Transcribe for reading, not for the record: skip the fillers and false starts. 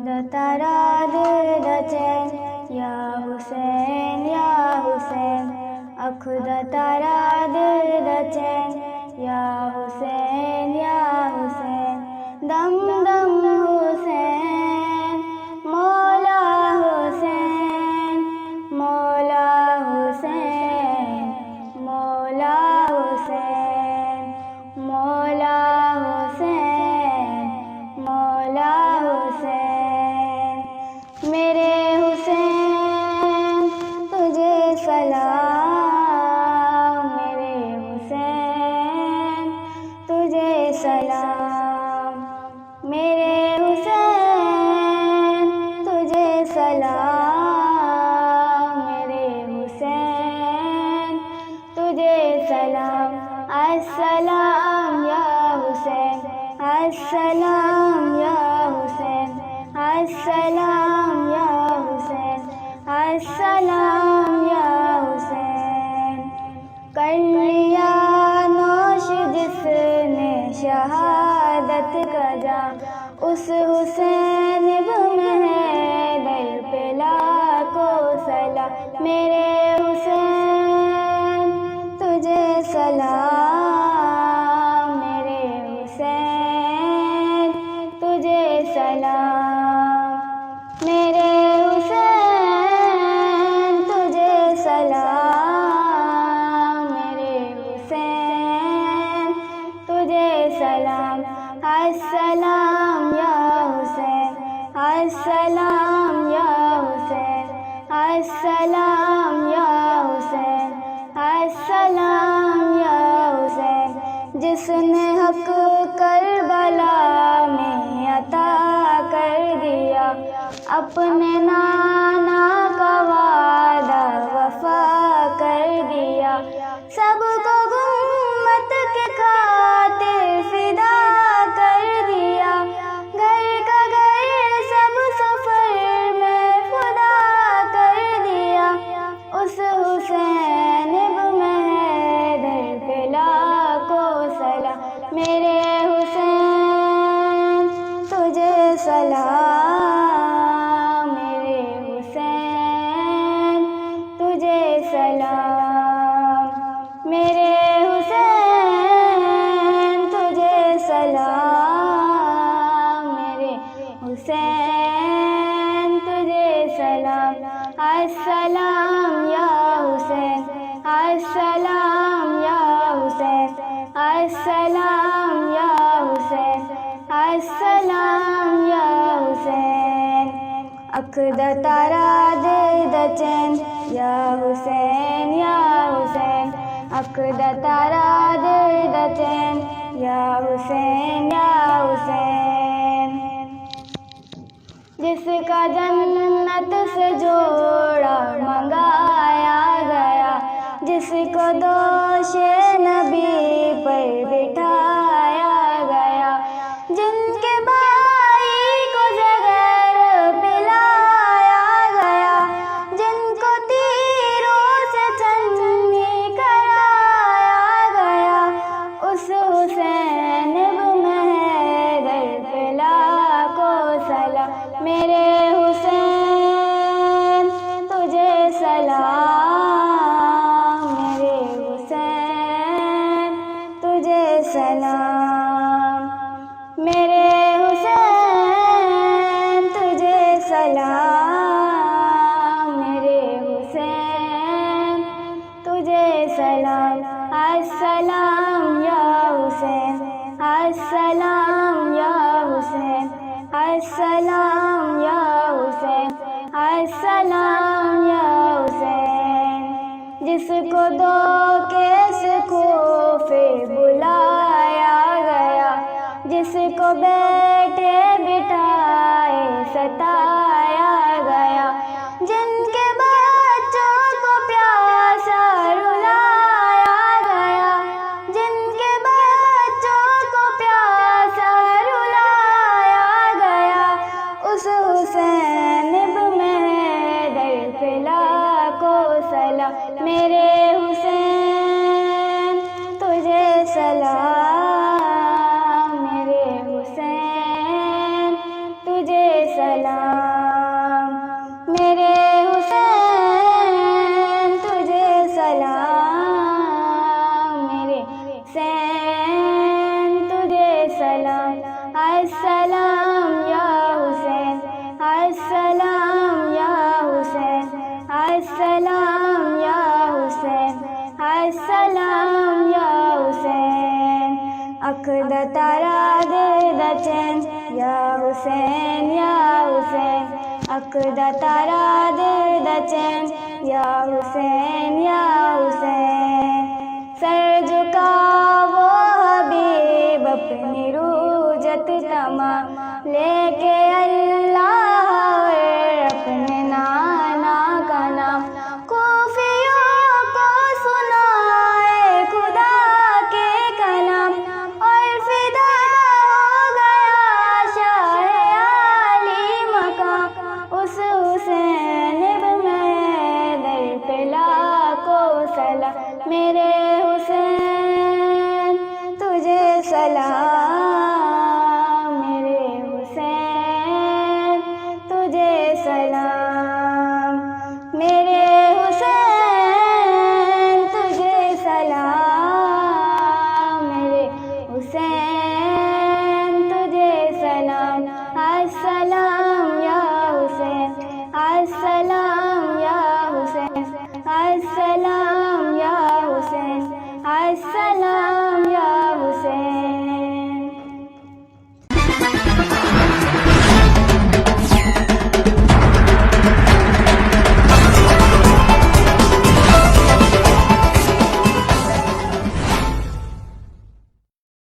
तारा दिल दा चैन या हुसैन या हुसैन। खुदा तारा दिल दा चैन या हुसैन या हुसैन। दम दम हुसैन मौला हुसैन मौला हुसैन मौला हुसैन मौला हुसैन मौला हुसैन। मेरे हुसैन तुझे सलाम, मेरे हुसैन तुझे सलाम, मेरे हुसैन तुझे सलाम, मेरे हुसैन तुझे सलाम। अस्सलाम या हुसैन, अस्सलाम या हुसैन, अस्सलाम या हुसैन, अस्सलाम या हुसैन। कर लिया नोश जिसने शहादत का जाम, उस हुसैन में है दर पे लाखों सलाम। मेरे हुसैन तुझे सलाम, मेरे हुसैन तुझे सलाम, मेरे हुसैन तुझे सलाम, मेरे हुसैन तुझे सलाम। अस्सलाम या हुसैन, अस्सलाम या हुसैन, अस्सलाम या हुसैन, अस्सलाम या हुसैन। जिसने हक करबला में अता कर दिया, अपने नाना का वादा वफा कर दिया। सबको गुम्मत के खातिर फिदा कर दिया, घर का घर सब सफर में खुदा कर दिया। उस हुसैन में दर पे लाखों सलाम। मेरे हुसैन तुझे सलाम, मेरे हुसैन तुझे सलाम, मेरे हुसैन तुझे सलाम, मेरे हुसैन तुझे सलाम। अस्सलाम या हुसैन, अस्सलाम या हुसैन, अस्सलाम या हुसैन, अस्सलाम या हुसैन। अखदा तारा दे द चैन या हुसैन या हुसैन। अखदा तारा दे द चैन या हुसैन या हुसैन। जिसका जन्नत से जोड़ा मंगाया गया, जिसको दोषे नबी पर बिठाया गया, जिनके भाई को जहर पिलाया गया, जिनको तीरों से चन्नी कराया गया। उस हुसैन में दर पे लाखों सलाम। मेरे हुसैन तुझे सलाम, मेरे हुसैन तुझे सलाम, मेरे हुसैन तुझे सलाम, मेरे हुसैन तुझे सलाम। अस्सलाम या हुसैन, अस्सलाम या हुसैन, अस्सलाम या हुसैन, अस्सलाम या हुसैन। जिसको दो केस खूफे बुलाया गया, जिसको बेटे बिठाए सताया गया, जिनके बच्चों को प्यासा रुलाया गया, जिनके बच्चों को प्यासा रुलाया गया। उस हुसैन में दर पे लाखों सलाम। मेरे हुसैन तुझे सलाम, मेरे हुसैन तुझे सलाम। हुसैन या हुसैन, अक़दा तारा दिल दा चैन, या हुसैन या हुसैन। सर झुका वो हबीब अपनी रूजत तमाम, लेके अल्लाह अपने नाना का नाम। कूफियों को सुनाए खुदा के कलाम, और फिदा हो गया शाह आली मकाम। उस हुसैन इब्न दर पे लाखों सलाम, मेरे हुसैन तुझे सलाम, मेरे हुसैन तुझे सलाम, मेरे हुसैन तुझे सलाम, मेरे हुसैन तुझे सलाम। अस्सलाम या हुसैन, अस्सलाम या हुसैन, अस्सलाम या हुसैन, अस्सलाम या हुसैन।